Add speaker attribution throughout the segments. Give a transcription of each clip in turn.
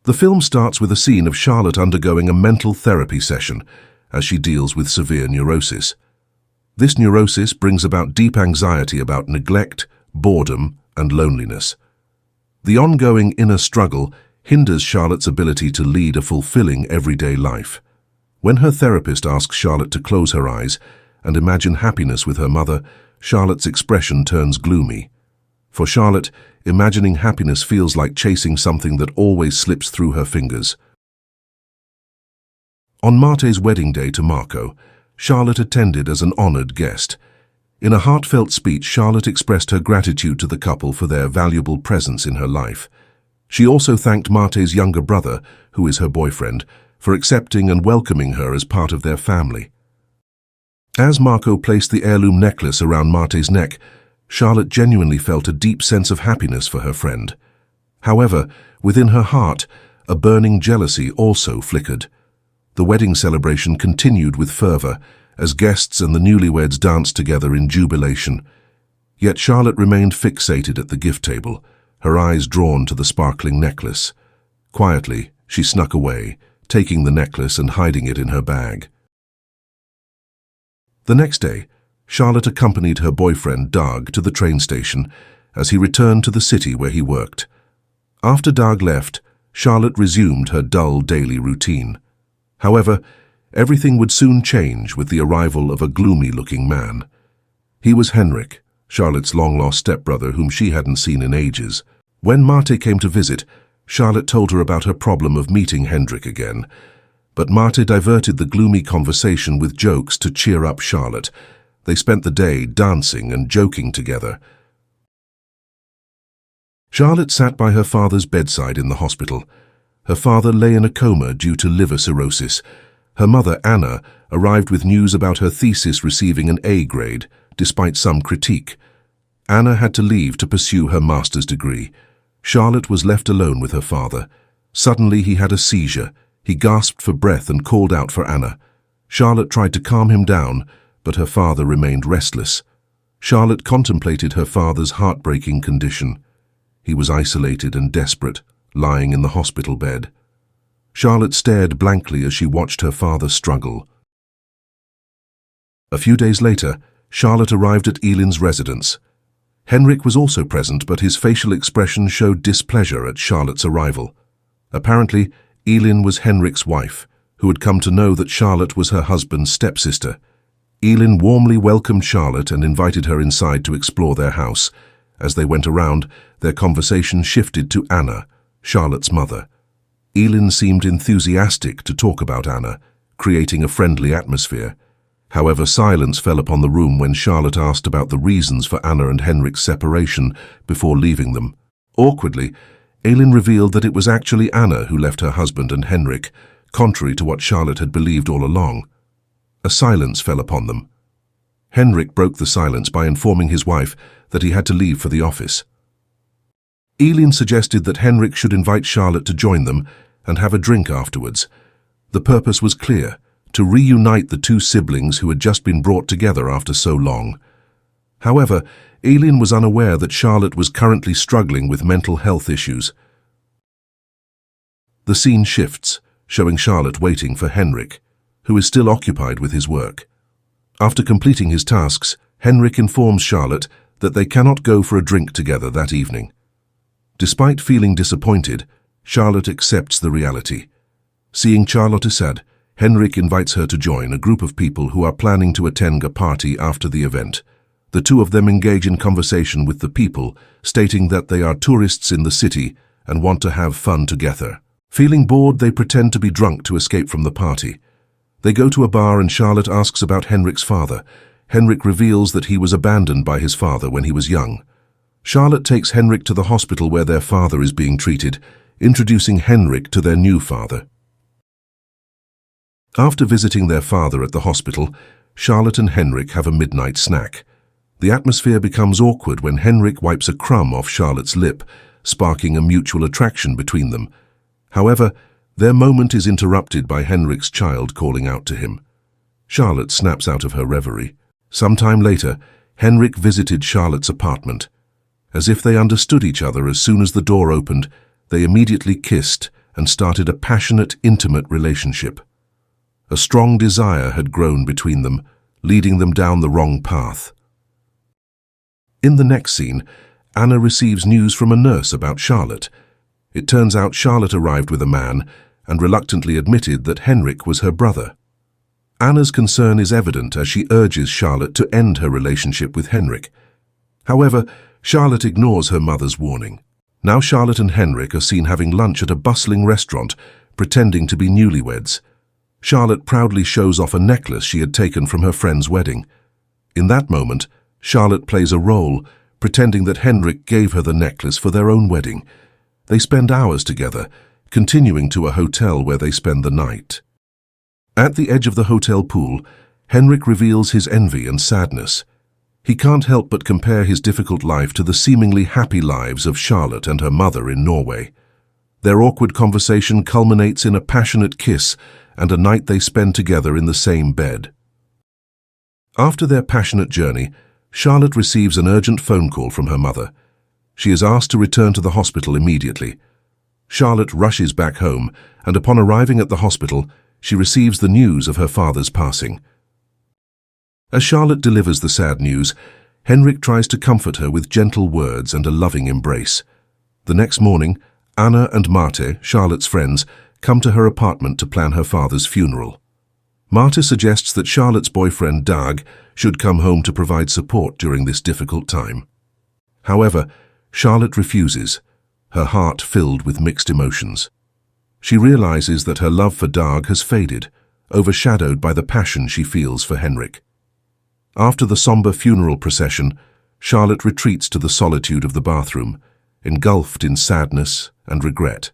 Speaker 1: The film starts with a scene of Charlotte undergoing a mental therapy session as she deals with severe neurosis. This neurosis brings about deep anxiety about neglect, boredom, and loneliness. The ongoing inner struggle hinders Charlotte's ability to lead a fulfilling everyday life. When her therapist asks Charlotte to close her eyes and imagine happiness with her mother, Charlotte's expression turns gloomy. For Charlotte, imagining happiness feels like chasing something that always slips through her fingers. On Marte's wedding day to Marco, Charlotte attended as an honored guest. In a heartfelt speech, Charlotte expressed her gratitude to the couple for their valuable presence in her life. She also thanked Marte's younger brother, who is her boyfriend, for accepting and welcoming her as part of their family. As Marco placed the heirloom necklace around Marte's neck, Charlotte genuinely felt a deep sense of happiness for her friend. However, within her heart, a burning jealousy also flickered. The wedding celebration continued with fervor, as guests and the newlyweds danced together in jubilation. Yet Charlotte remained fixated at the gift table, her eyes drawn to the sparkling necklace. Quietly, she snuck away, taking the necklace and hiding it in her bag. The next day, Charlotte accompanied her boyfriend, Doug, to the train station as he returned to the city where he worked. After Doug left, Charlotte resumed her dull daily routine. However, everything would soon change with the arrival of a gloomy-looking man. He was Henrik, Charlotte's long-lost stepbrother whom she hadn't seen in ages. When Marte came to visit, Charlotte told her about her problem of meeting Henrik again. But Marte diverted the gloomy conversation with jokes to cheer up Charlotte. They spent the day dancing and joking together. Charlotte sat by her father's bedside in the hospital. Her father lay in a coma due to liver cirrhosis. Her mother, Anna, arrived with news about her thesis receiving an A grade, despite some critique. Anna had to leave to pursue her master's degree. Charlotte was left alone with her father. Suddenly he had a seizure. He gasped for breath and called out for Anna. Charlotte tried to calm him down, but her father remained restless. Charlotte contemplated her father's heartbreaking condition. He was isolated and desperate, lying in the hospital bed. Charlotte stared blankly as she watched her father struggle. A few days later, Charlotte arrived at Elin's residence. Henrik was also present, but his facial expression showed displeasure at Charlotte's arrival. Apparently, Elin was Henrik's wife, who had come to know that Charlotte was her husband's stepsister. Elin warmly welcomed Charlotte and invited her inside to explore their house. As they went around, their conversation shifted to Anna, Charlotte's mother. Elin seemed enthusiastic to talk about Anna, creating a friendly atmosphere. However, silence fell upon the room when Charlotte asked about the reasons for Anna and Henrik's separation before leaving them. Awkwardly, Elin revealed that it was actually Anna who left her husband and Henrik, contrary to what Charlotte had believed all along. A silence fell upon them. Henrik broke the silence by informing his wife that he had to leave for the office. Elin suggested that Henrik should invite Charlotte to join them and have a drink afterwards. The purpose was clear: to reunite the two siblings who had just been brought together after so long. However, Elin was unaware that Charlotte was currently struggling with mental health issues. The scene shifts, showing Charlotte waiting for Henrik, who is still occupied with his work. After completing his tasks, Henrik informs Charlotte that they cannot go for a drink together that evening. Despite feeling disappointed, Charlotte accepts the reality. Seeing Charlotte sad, Henrik invites her to join a group of people who are planning to attend a party after the event. The two of them engage in conversation with the people, stating that they are tourists in the city and want to have fun together. Feeling bored, they pretend to be drunk to escape from the party. They go to a bar and Charlotte asks about Henrik's father. Henrik reveals that he was abandoned by his father when he was young. Charlotte takes Henrik to the hospital where their father is being treated, introducing Henrik to their new father. After visiting their father at the hospital, Charlotte and Henrik have a midnight snack. The atmosphere becomes awkward when Henrik wipes a crumb off Charlotte's lip, sparking a mutual attraction between them. However, their moment is interrupted by Henrik's child calling out to him. Charlotte snaps out of her reverie. Sometime later, Henrik visited Charlotte's apartment. As if they understood each other, as soon as the door opened, they immediately kissed and started a passionate, intimate relationship. A strong desire had grown between them, leading them down the wrong path. In the next scene, Anna receives news from a nurse about Charlotte. It turns out Charlotte arrived with a man and reluctantly admitted that Henrik was her brother. Anna's concern is evident as she urges Charlotte to end her relationship with Henrik. However, Charlotte ignores her mother's warning. Now Charlotte and Henrik are seen having lunch at a bustling restaurant, pretending to be newlyweds. Charlotte proudly shows off a necklace she had taken from her friend's wedding. In that moment, Charlotte plays a role, pretending that Henrik gave her the necklace for their own wedding. They spend hours together, continuing to a hotel where they spend the night. At the edge of the hotel pool, Henrik reveals his envy and sadness. He can't help but compare his difficult life to the seemingly happy lives of Charlotte and her mother in Norway. Their awkward conversation culminates in a passionate kiss and a night they spend together in the same bed. After their passionate journey, Charlotte receives an urgent phone call from her mother. She is asked to return to the hospital immediately. Charlotte rushes back home, and upon arriving at the hospital, she receives the news of her father's passing. As Charlotte delivers the sad news, Henrik tries to comfort her with gentle words and a loving embrace. The next morning, Anna and Marte, Charlotte's friends, come to her apartment to plan her father's funeral. Marte suggests that Charlotte's boyfriend Dag should come home to provide support during this difficult time. However, Charlotte refuses, her heart filled with mixed emotions. She realizes that her love for Dag has faded, overshadowed by the passion she feels for Henrik. After the somber funeral procession, Charlotte retreats to the solitude of the bathroom, engulfed in sadness and regret.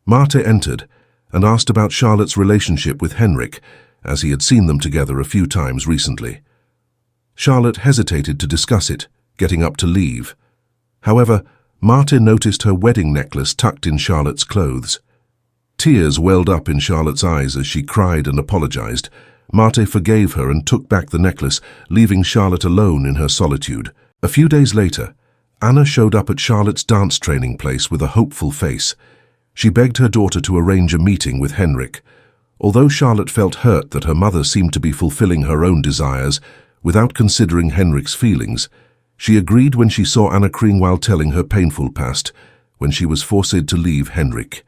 Speaker 1: Marte entered and asked about Charlotte's relationship with Henrik, as he had seen them together a few times recently. Charlotte hesitated to discuss it, getting up to leave. However, Marte noticed her wedding necklace tucked in Charlotte's clothes. Tears welled up in Charlotte's eyes as she cried and apologized. Marte forgave her and took back the necklace, leaving Charlotte alone in her solitude. A few days later, Anna showed up at Charlotte's dance training place with a hopeful face. She begged her daughter to arrange a meeting with Henrik. Although Charlotte felt hurt that her mother seemed to be fulfilling her own desires without considering Henrik's feelings, she agreed when she saw Anna crying while telling her painful past, when she was forced to leave Henrik.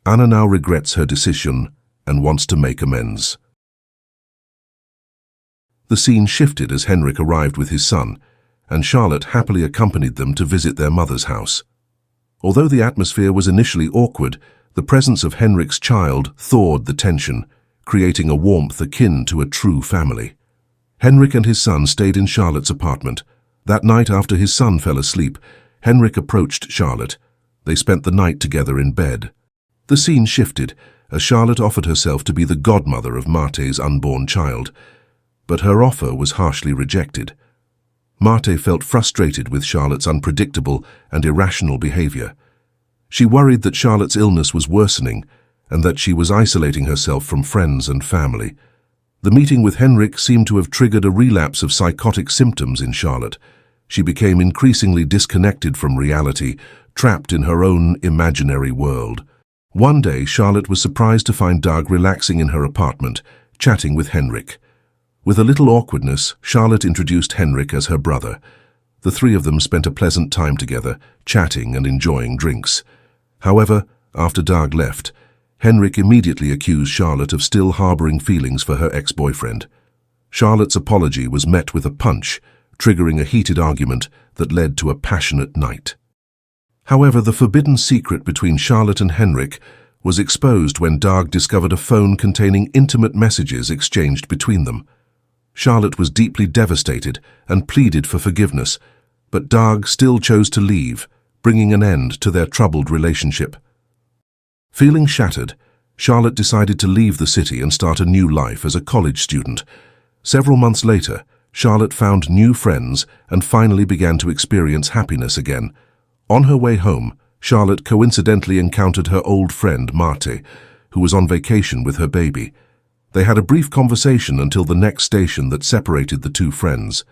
Speaker 1: Anna now regrets her decision and wants to make amends. The scene shifted as Henrik arrived with his son, and Charlotte happily accompanied them to visit their mother's house. Although the atmosphere was initially awkward, the presence of Henrik's child thawed the tension, creating a warmth akin to a true family. Henrik and his son stayed in Charlotte's apartment. That night after his son fell asleep, Henrik approached Charlotte. They spent the night together in bed. The scene shifted as Charlotte offered herself to be the godmother of Marte's unborn child, but her offer was harshly rejected. Marte felt frustrated with Charlotte's unpredictable and irrational behavior. She worried that Charlotte's illness was worsening and that she was isolating herself from friends and family. The meeting with Henrik seemed to have triggered a relapse of psychotic symptoms in Charlotte. She became increasingly disconnected from reality, trapped in her own imaginary world. One day, Charlotte was surprised to find Dag relaxing in her apartment, chatting with Henrik. With a little awkwardness, Charlotte introduced Henrik as her brother. The three of them spent a pleasant time together, chatting and enjoying drinks. However, after Dag left, Henrik immediately accused Charlotte of still harboring feelings for her ex-boyfriend. Charlotte's apology was met with a punch, triggering a heated argument that led to a passionate night. However, the forbidden secret between Charlotte and Henrik was exposed when Dag discovered a phone containing intimate messages exchanged between them. Charlotte was deeply devastated and pleaded for forgiveness, but Dag still chose to leave, bringing an end to their troubled relationship. Feeling shattered, Charlotte decided to leave the city and start a new life as a college student. Several months later, Charlotte found new friends and finally began to experience happiness again. On her way home, Charlotte coincidentally encountered her old friend Marte, who was on vacation with her baby. They had a brief conversation until the next station that separated the two friends.